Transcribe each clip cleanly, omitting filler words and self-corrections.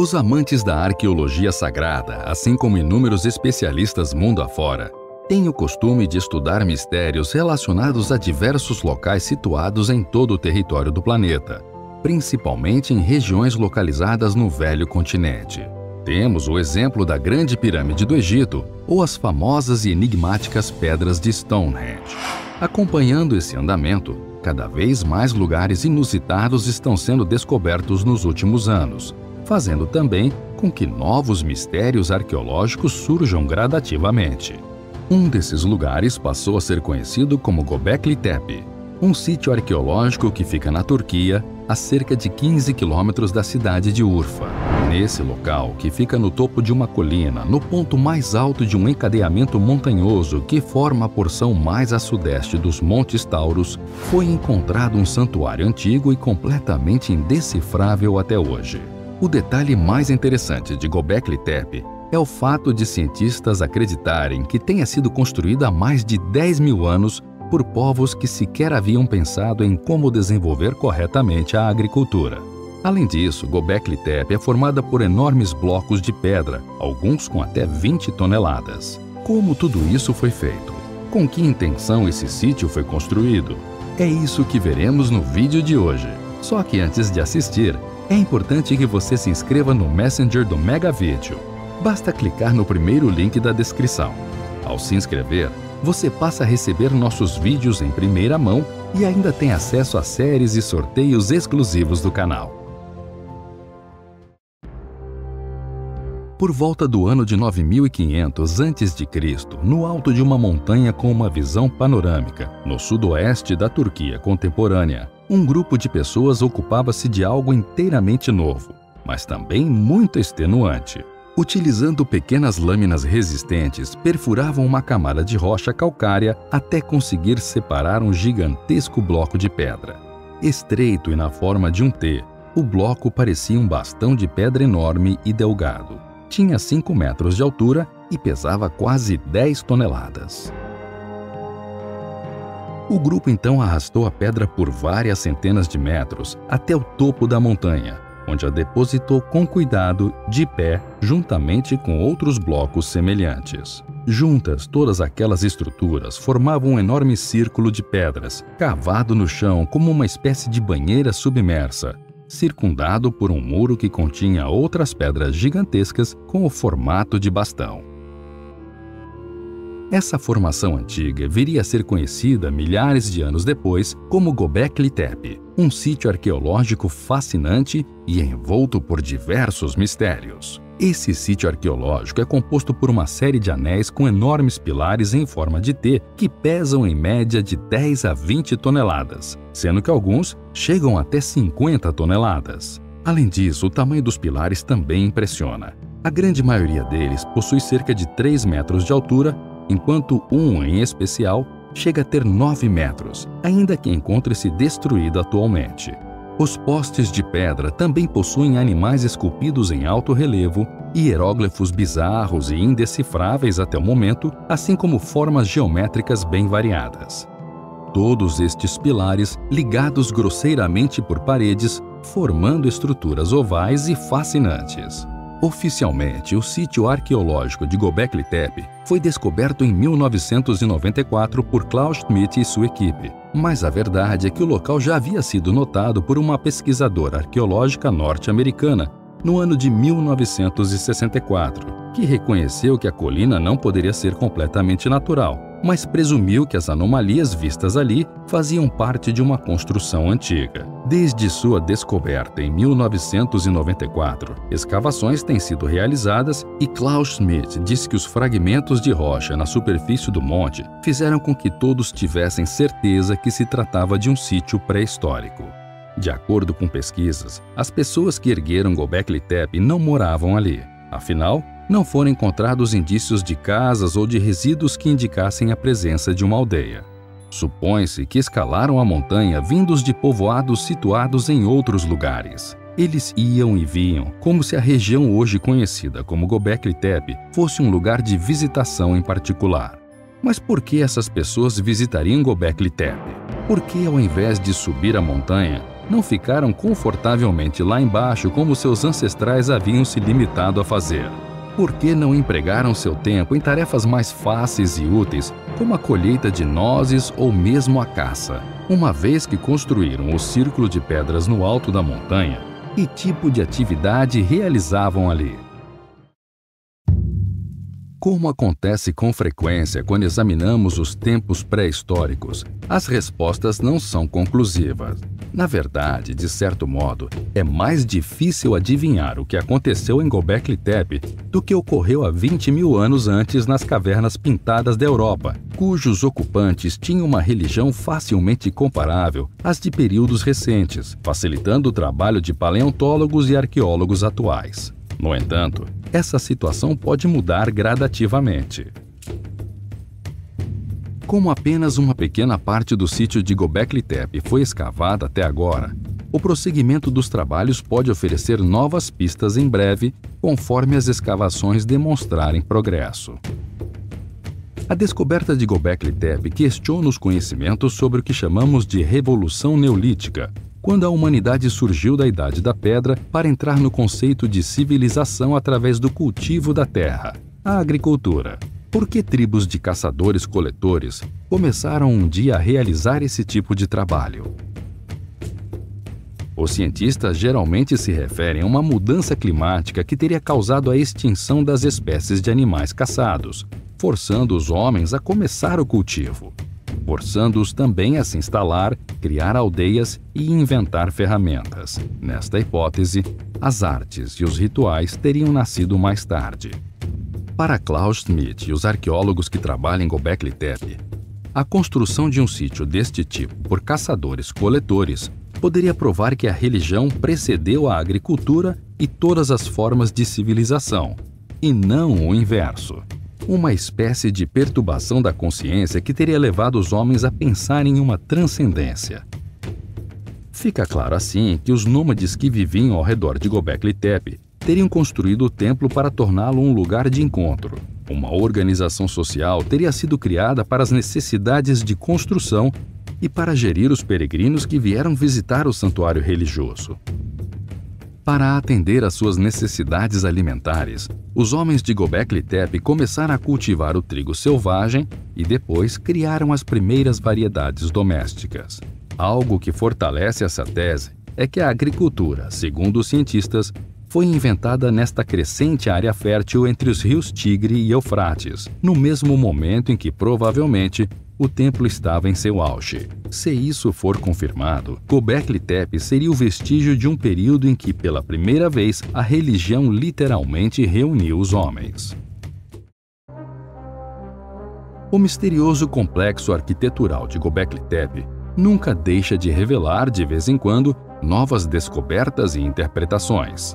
Os amantes da arqueologia sagrada, assim como inúmeros especialistas mundo afora, têm o costume de estudar mistérios relacionados a diversos locais situados em todo o território do planeta, principalmente em regiões localizadas no Velho Continente. Temos o exemplo da Grande Pirâmide do Egito ou as famosas e enigmáticas pedras de Stonehenge. Acompanhando esse andamento, cada vez mais lugares inusitados estão sendo descobertos nos últimos anos, fazendo também com que novos mistérios arqueológicos surjam gradativamente. Um desses lugares passou a ser conhecido como Göbekli Tepe, um sítio arqueológico que fica na Turquia, a cerca de 15 quilômetros da cidade de Urfa. Nesse local, que fica no topo de uma colina, no ponto mais alto de um encadeamento montanhoso que forma a porção mais a sudeste dos Montes Taurus, foi encontrado um santuário antigo e completamente indecifrável até hoje. O detalhe mais interessante de Göbekli Tepe é o fato de cientistas acreditarem que tenha sido construída há mais de 10 mil anos por povos que sequer haviam pensado em como desenvolver corretamente a agricultura. Além disso, Göbekli Tepe é formada por enormes blocos de pedra, alguns com até 20 toneladas. Como tudo isso foi feito? Com que intenção esse sítio foi construído? É isso que veremos no vídeo de hoje. Só que antes de assistir, é importante que você se inscreva no Messenger do Megavídeo. Basta clicar no primeiro link da descrição. Ao se inscrever, você passa a receber nossos vídeos em primeira mão e ainda tem acesso a séries e sorteios exclusivos do canal. Por volta do ano de 9500 a.C., no alto de uma montanha com uma visão panorâmica, no sudoeste da Turquia contemporânea, um grupo de pessoas ocupava-se de algo inteiramente novo, mas também muito extenuante. Utilizando pequenas lâminas resistentes, perfuravam uma camada de rocha calcária até conseguir separar um gigantesco bloco de pedra. Estreito e na forma de um T, o bloco parecia um bastão de pedra enorme e delgado. Tinha 5 metros de altura e pesava quase 10 toneladas. O grupo então arrastou a pedra por várias centenas de metros até o topo da montanha, onde a depositou com cuidado, de pé, juntamente com outros blocos semelhantes. Juntas, todas aquelas estruturas formavam um enorme círculo de pedras, cavado no chão como uma espécie de banheira submersa, circundado por um muro que continha outras pedras gigantescas com o formato de bastão. Essa formação antiga viria a ser conhecida milhares de anos depois como Göbekli Tepe, um sítio arqueológico fascinante e envolto por diversos mistérios. Esse sítio arqueológico é composto por uma série de anéis com enormes pilares em forma de T que pesam em média de 10 a 20 toneladas, sendo que alguns chegam até 50 toneladas. Além disso, o tamanho dos pilares também impressiona. A grande maioria deles possui cerca de 3 metros de altura, enquanto um, em especial, chega a ter 9 metros, ainda que encontre-se destruído atualmente. Os postes de pedra também possuem animais esculpidos em alto relevo, hieróglifos bizarros e indecifráveis até o momento, assim como formas geométricas bem variadas. Todos estes pilares ligados grosseiramente por paredes, formando estruturas ovais e fascinantes. Oficialmente, o sítio arqueológico de Göbekli Tepe foi descoberto em 1994 por Klaus Schmidt e sua equipe, mas a verdade é que o local já havia sido notado por uma pesquisadora arqueológica norte-americana no ano de 1964, que reconheceu que a colina não poderia ser completamente natural, mas presumiu que as anomalias vistas ali faziam parte de uma construção antiga. Desde sua descoberta em 1994, escavações têm sido realizadas e Klaus Schmidt disse que os fragmentos de rocha na superfície do monte fizeram com que todos tivessem certeza que se tratava de um sítio pré-histórico. De acordo com pesquisas, as pessoas que ergueram Göbekli Tepe não moravam ali. Afinal, não foram encontrados indícios de casas ou de resíduos que indicassem a presença de uma aldeia. Supõe-se que escalaram a montanha vindos de povoados situados em outros lugares. Eles iam e vinham, como se a região hoje conhecida como Göbekli Tepe fosse um lugar de visitação em particular. Mas por que essas pessoas visitariam Göbekli Tepe? Por que, ao invés de subir a montanha, não ficaram confortavelmente lá embaixo como seus ancestrais haviam se limitado a fazer? Por que não empregaram seu tempo em tarefas mais fáceis e úteis, como a colheita de nozes ou mesmo a caça? Uma vez que construíram o círculo de pedras no alto da montanha, que tipo de atividade realizavam ali? Como acontece com frequência quando examinamos os tempos pré-históricos, as respostas não são conclusivas. Na verdade, de certo modo, é mais difícil adivinhar o que aconteceu em Göbekli Tepe do que ocorreu há 20 mil anos antes nas cavernas pintadas da Europa, cujos ocupantes tinham uma religião facilmente comparável às de períodos recentes, facilitando o trabalho de paleontólogos e arqueólogos atuais. No entanto, essa situação pode mudar gradativamente. Como apenas uma pequena parte do sítio de Göbekli Tepe foi escavada até agora, o prosseguimento dos trabalhos pode oferecer novas pistas em breve, conforme as escavações demonstrarem progresso. A descoberta de Göbekli Tepe questiona os conhecimentos sobre o que chamamos de Revolução Neolítica, quando a humanidade surgiu da Idade da Pedra para entrar no conceito de civilização através do cultivo da terra, a agricultura. Por que tribos de caçadores-coletores começaram um dia a realizar esse tipo de trabalho? Os cientistas geralmente se referem a uma mudança climática que teria causado a extinção das espécies de animais caçados, forçando os homens a começar o cultivo, forçando-os também a se instalar, criar aldeias e inventar ferramentas. Nesta hipótese, as artes e os rituais teriam nascido mais tarde. Para Klaus Schmidt e os arqueólogos que trabalham em Göbekli Tepe, a construção de um sítio deste tipo por caçadores-coletores poderia provar que a religião precedeu a agricultura e todas as formas de civilização, e não o inverso. Uma espécie de perturbação da consciência que teria levado os homens a pensar em uma transcendência. Fica claro assim que os nômades que viviam ao redor de Göbekli Tepe teriam construído o templo para torná-lo um lugar de encontro. Uma organização social teria sido criada para as necessidades de construção e para gerir os peregrinos que vieram visitar o santuário religioso. Para atender às suas necessidades alimentares, os homens de Göbekli Tepe começaram a cultivar o trigo selvagem e depois criaram as primeiras variedades domésticas. Algo que fortalece essa tese é que a agricultura, segundo os cientistas, foi inventada nesta crescente área fértil entre os rios Tigre e Eufrates, no mesmo momento em que provavelmente o templo estava em seu auge. Se isso for confirmado, Göbekli Tepe seria o vestígio de um período em que, pela primeira vez, a religião literalmente reuniu os homens. O misterioso complexo arquitetural de Göbekli Tepe nunca deixa de revelar, de vez em quando, novas descobertas e interpretações.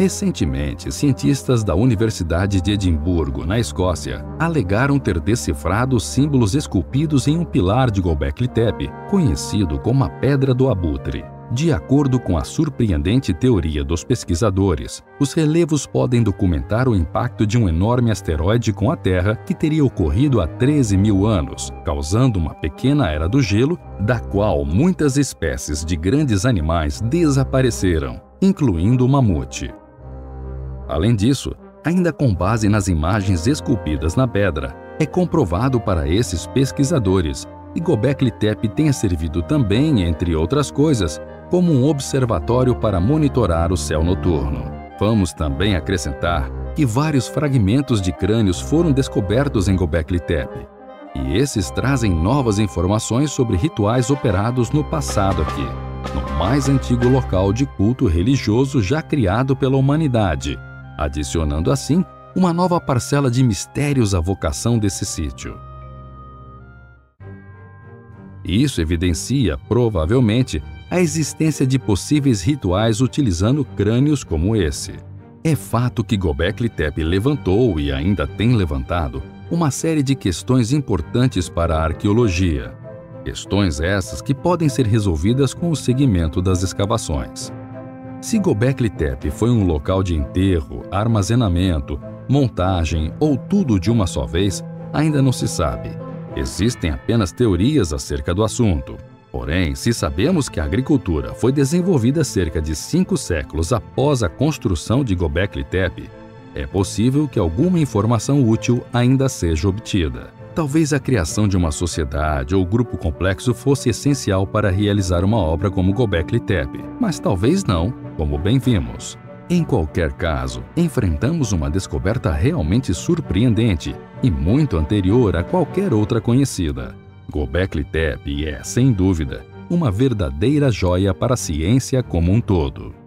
Recentemente, cientistas da Universidade de Edimburgo, na Escócia, alegaram ter decifrado símbolos esculpidos em um pilar de Göbekli Tepe, conhecido como a Pedra do Abutre. De acordo com a surpreendente teoria dos pesquisadores, os relevos podem documentar o impacto de um enorme asteroide com a Terra que teria ocorrido há 13 mil anos, causando uma pequena era do gelo, da qual muitas espécies de grandes animais desapareceram, incluindo o mamute. Além disso, ainda com base nas imagens esculpidas na pedra, é comprovado para esses pesquisadores que Göbekli Tepe tenha servido também, entre outras coisas, como um observatório para monitorar o céu noturno. Vamos também acrescentar que vários fragmentos de crânios foram descobertos em Göbekli Tepe, e esses trazem novas informações sobre rituais operados no passado aqui, no mais antigo local de culto religioso já criado pela humanidade, adicionando assim uma nova parcela de mistérios à vocação desse sítio. Isso evidencia, provavelmente, a existência de possíveis rituais utilizando crânios como esse. É fato que Göbekli Tepe levantou e ainda tem levantado uma série de questões importantes para a arqueologia. Questões essas que podem ser resolvidas com o seguimento das escavações. Se Göbekli Tepe foi um local de enterro, armazenamento, montagem ou tudo de uma só vez, ainda não se sabe. Existem apenas teorias acerca do assunto. Porém, se sabemos que a agricultura foi desenvolvida cerca de 5 séculos após a construção de Göbekli Tepe, é possível que alguma informação útil ainda seja obtida. Talvez a criação de uma sociedade ou grupo complexo fosse essencial para realizar uma obra como Göbekli Tepe, mas talvez não, como bem vimos. Em qualquer caso, enfrentamos uma descoberta realmente surpreendente e muito anterior a qualquer outra conhecida. Göbekli Tepe é, sem dúvida, uma verdadeira joia para a ciência como um todo.